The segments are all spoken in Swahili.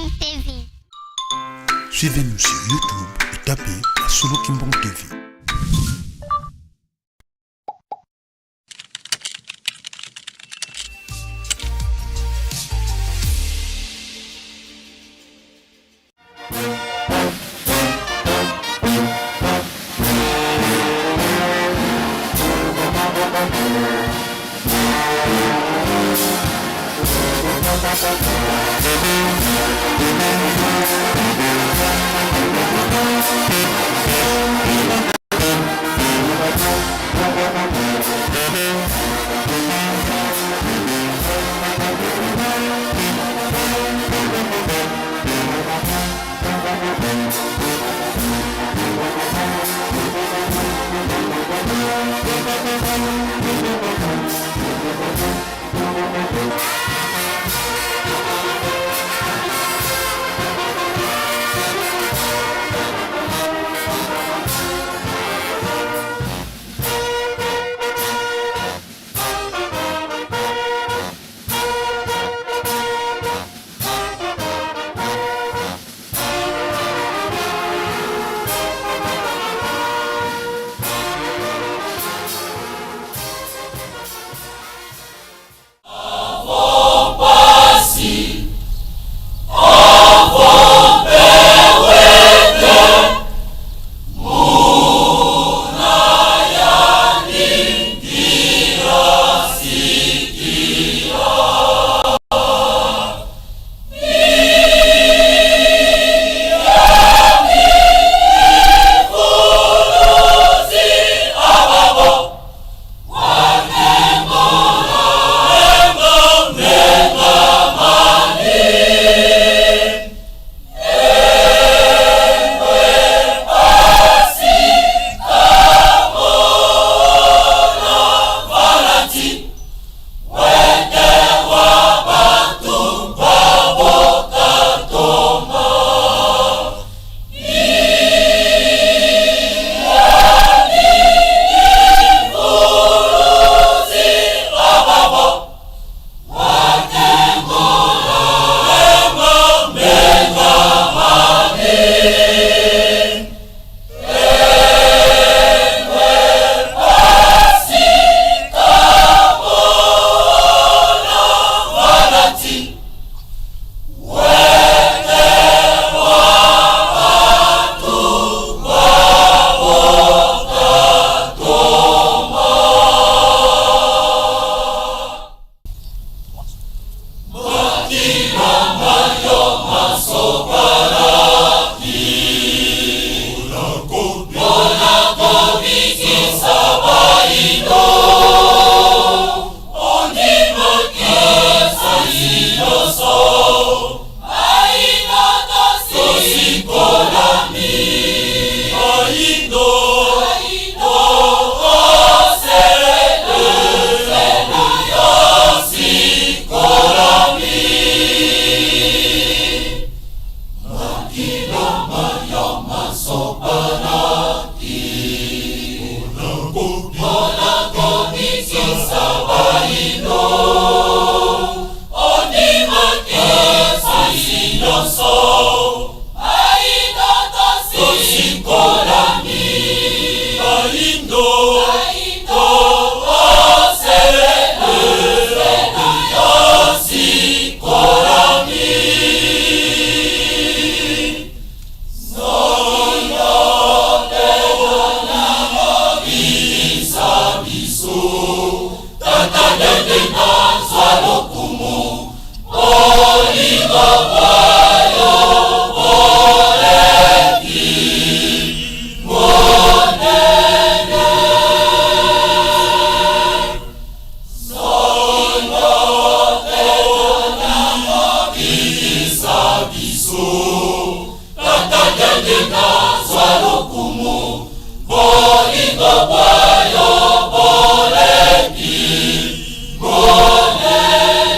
Kimbong TV. Suivez-nous sur YouTube et tapez la Solo Kimbong TV. Bolingo boyo boleki, boleki.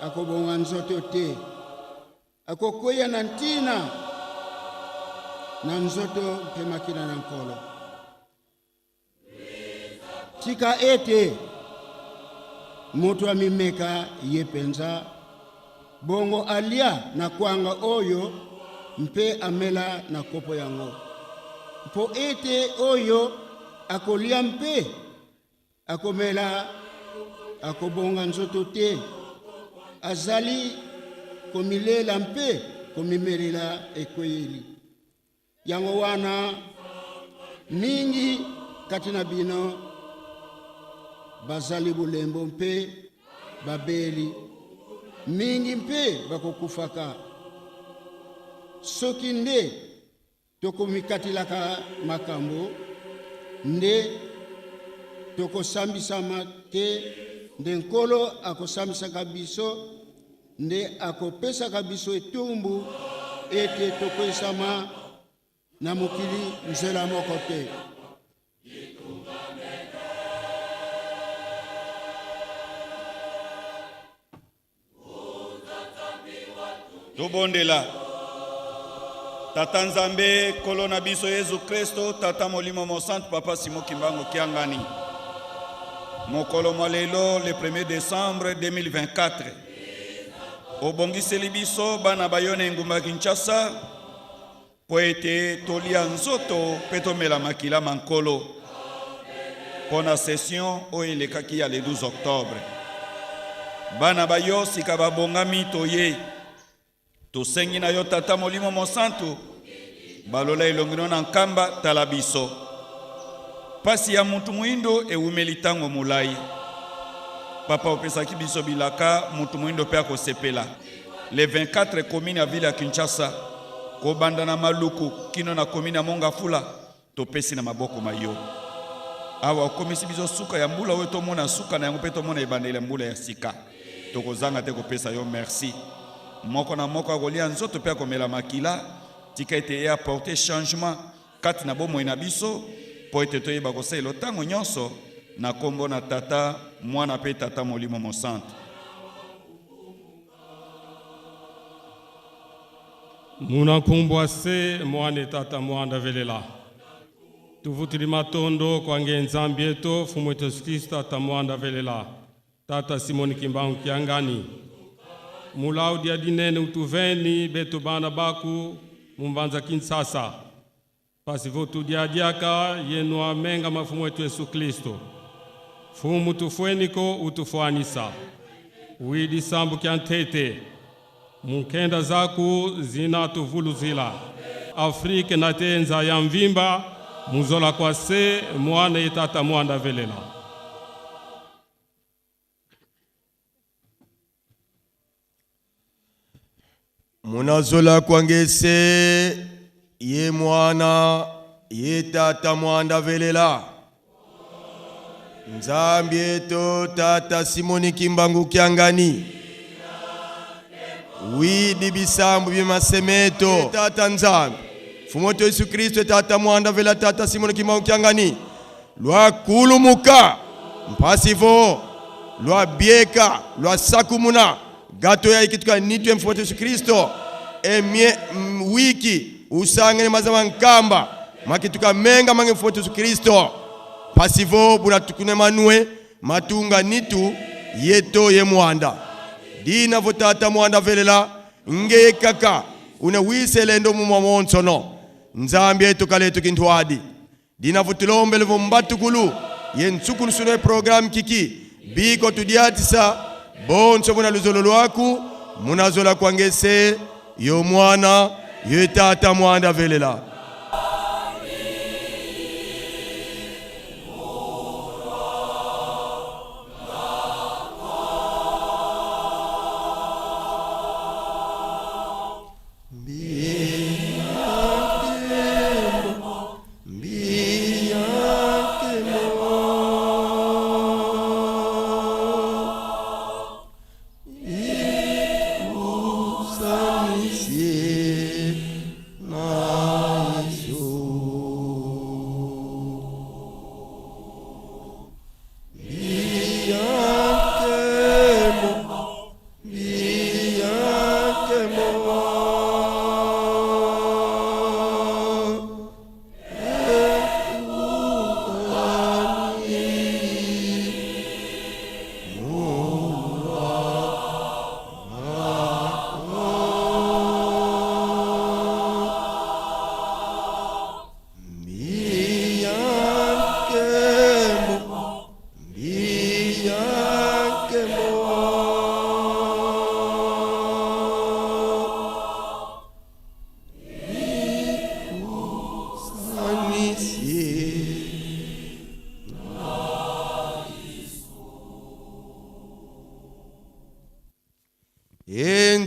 akobonga nzoto te akokoya na ntina na nzoto mpe makila na nkolo. Tika ete moto amimeka ye penza bongo alia na kwanga oyo mpe amela na kopo yango, mpo ete oyo akolia mpe akomela akobonga nzoto te, azali komilela mpe komimelela ekweyeli. Yango wana mingi kati na bino bazali bulembo mpe babeli, mingi mpe bakokufaka. Soki nde tokomikatilaka makambo, nde tokosambisama te, nde nkolo akosambisaka biso, nde akopesaka biso etumbu ete tokoesama na mokili nzela moko te. Tobondela Tata Nzambe Kolo na biso Yesu Kristo, Tata Molimo Mosantu, Papa Simon Kimbangu Kiangani. Mokolo Molelo le 1er décembre 2024. Obongiseli biso bana bayone ngumba Kinshasa po ete tolia nzoto pe tomela makila mankolo pona session oyo elekaki ya le 12 octobre. Bana bayo sika babongami toye tosengi na yo Tata Molimo Mosantu balola elongino na nkamba tala biso. Pasi ya mutu muindo ewumeli tango mulai. Papa opesaki biso bilaka mutu muindo pe akosepela. Le 24 commune ya ville ya Kinshasa kobanda na Maluku kino na commune ya Mongafula topesi na maboko mayo. Awa okomisi biso suka ya mbula oyo tomona suka na yango pe tomona ebandela mbula ya sika. Tokozanga te kopesa yo merci. Moko na moko akolia nzoto pe akomela makila tika ete ya apporter changement kati na bomoi na biso po ete toyeba kosala tango nyonso na kombo na Tata Mwana pe Tata Molimo Mosantu. Muna kumbwa se mwane Tata Mwanda velela tuvutili matondo kwa Nzambi yetu fumu Yesu Kristo Tata Mwanda velela Tata Simoni Kimbangu Kiangani mulaudi adinene utuveni beto bana baku mumbanza Kinshasa pasi votu diadiaka yenu amenga mafumu yetu Yesu Kristo fumu tufweniko utufuanisa widi sambu kiantete munkenda zaku zina tuvuluzila Afrika na tenza ya mvimba muzola kwa se mwane Tata Mwanda velela. Munazola kwangese ye mwana ye Tata Mwanda velela Nzambi yetu Tata Simoni Kimbangu Kiangani widi bisambu bimasemeto Tata Nzambi fumu Yesu Kristo Tata Mwanda velela Tata Simoni Kimbangu Kiangani lwa kulumuka mpasivo lwa bieka lwa sakumuna gato ya ikituka nitwe mfuate Yesu Kristo wiki usangene mazama nkamba makituka menga mange mfuate Yesu Kristo pasivo bura tukune manue matunga nitu yeto ye mwanda dina votata mwanda velela nge kaka una wiselendo mumamonsono nzambi yetu kaletu kintwadi dina votulombele vombatukulu ye nsukulu suno program kiki biko tudiatisa bonso muna luzolo lwaku munazola kwangese yo mwana yo tata mwanda velela.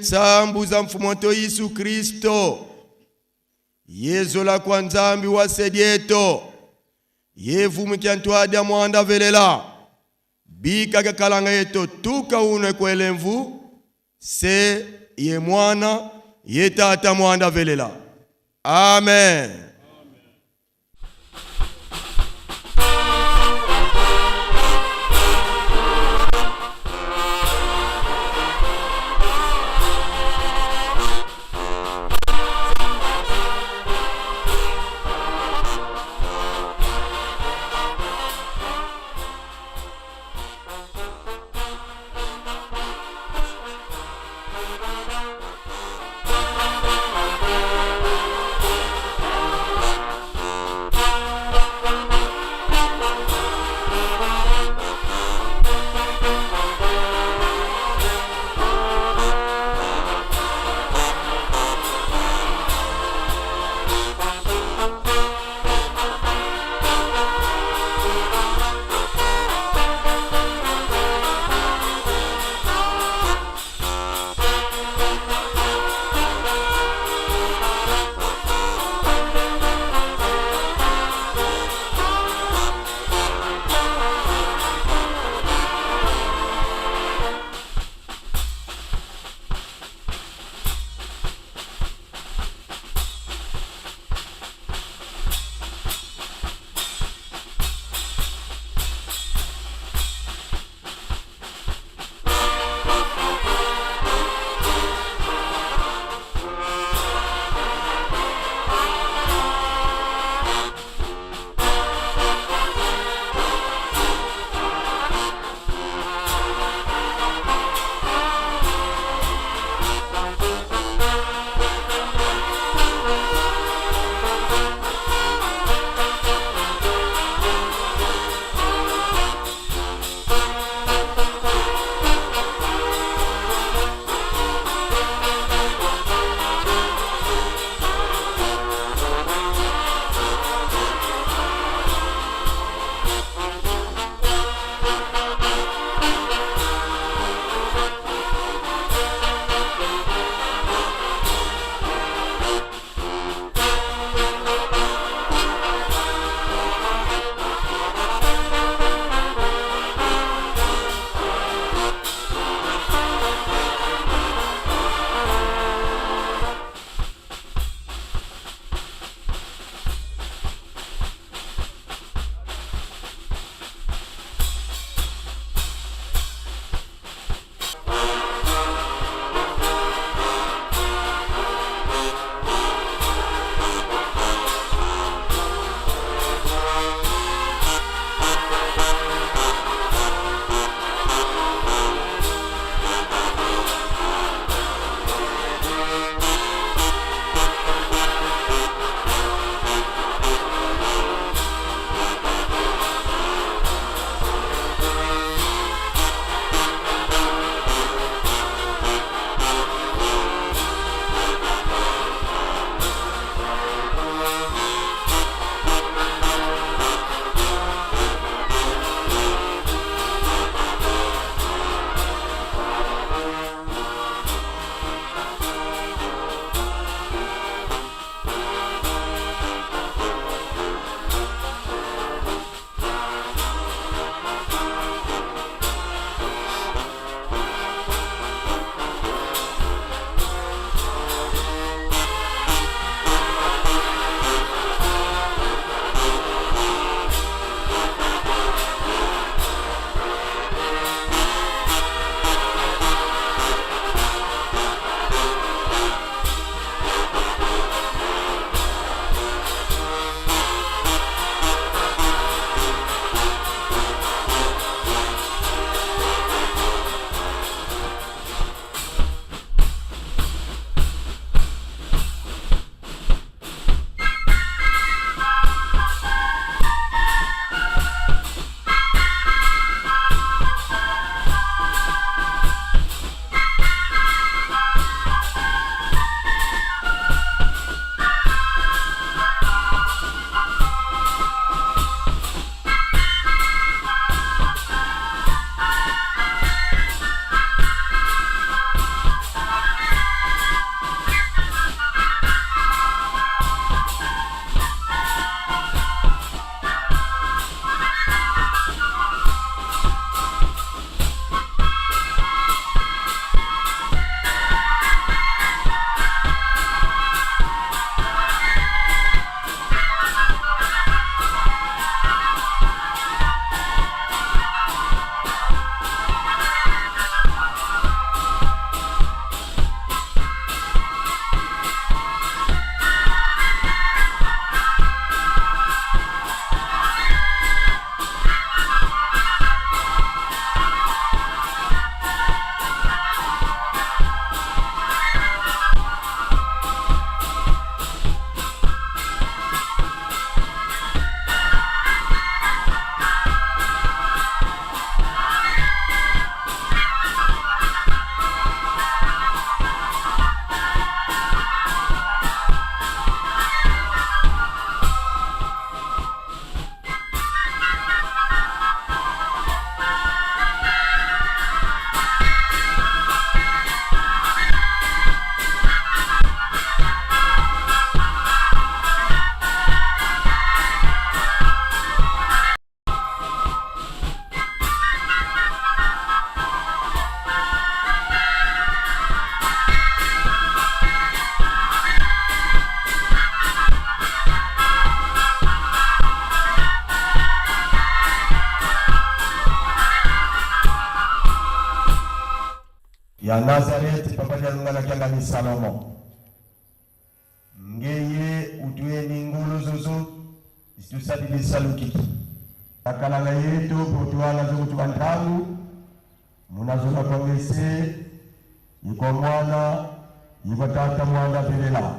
Nsambu za mfumoto Yesu Kristo yezola kwa nzambi wa sedieto yevumikia ntwada mwanda velela bika kakalanga yeto tuka unwe kwelemvu se ye mwana ye tata mwanda velela. Amen. ya Nazareti pamoja na kiangani Salomo. Ngeye utue ni ngulu zuzu isitusabili salukiki. Akalanga yetu potuana zugu tubandamu munazuna kongese yuko mwana yuko tata Mwanda Velela.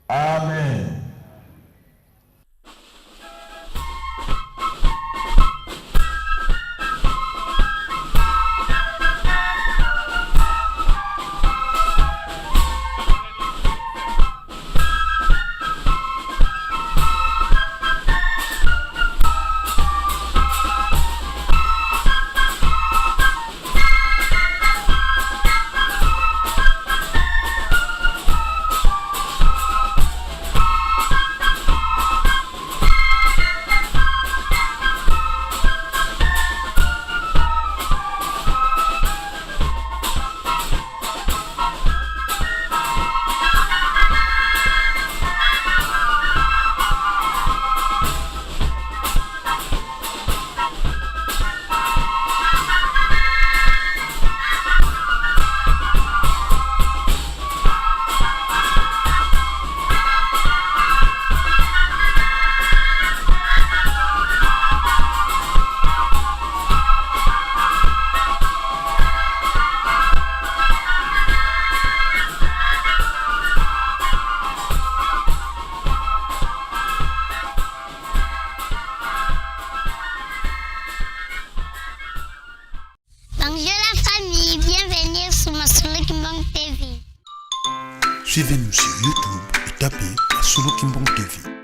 Amen. Bonjour la famille, bienvenue sur Masolo Kimbang TV. Suivez-nous sur YouTube et tapez Masolo Kimbang TV.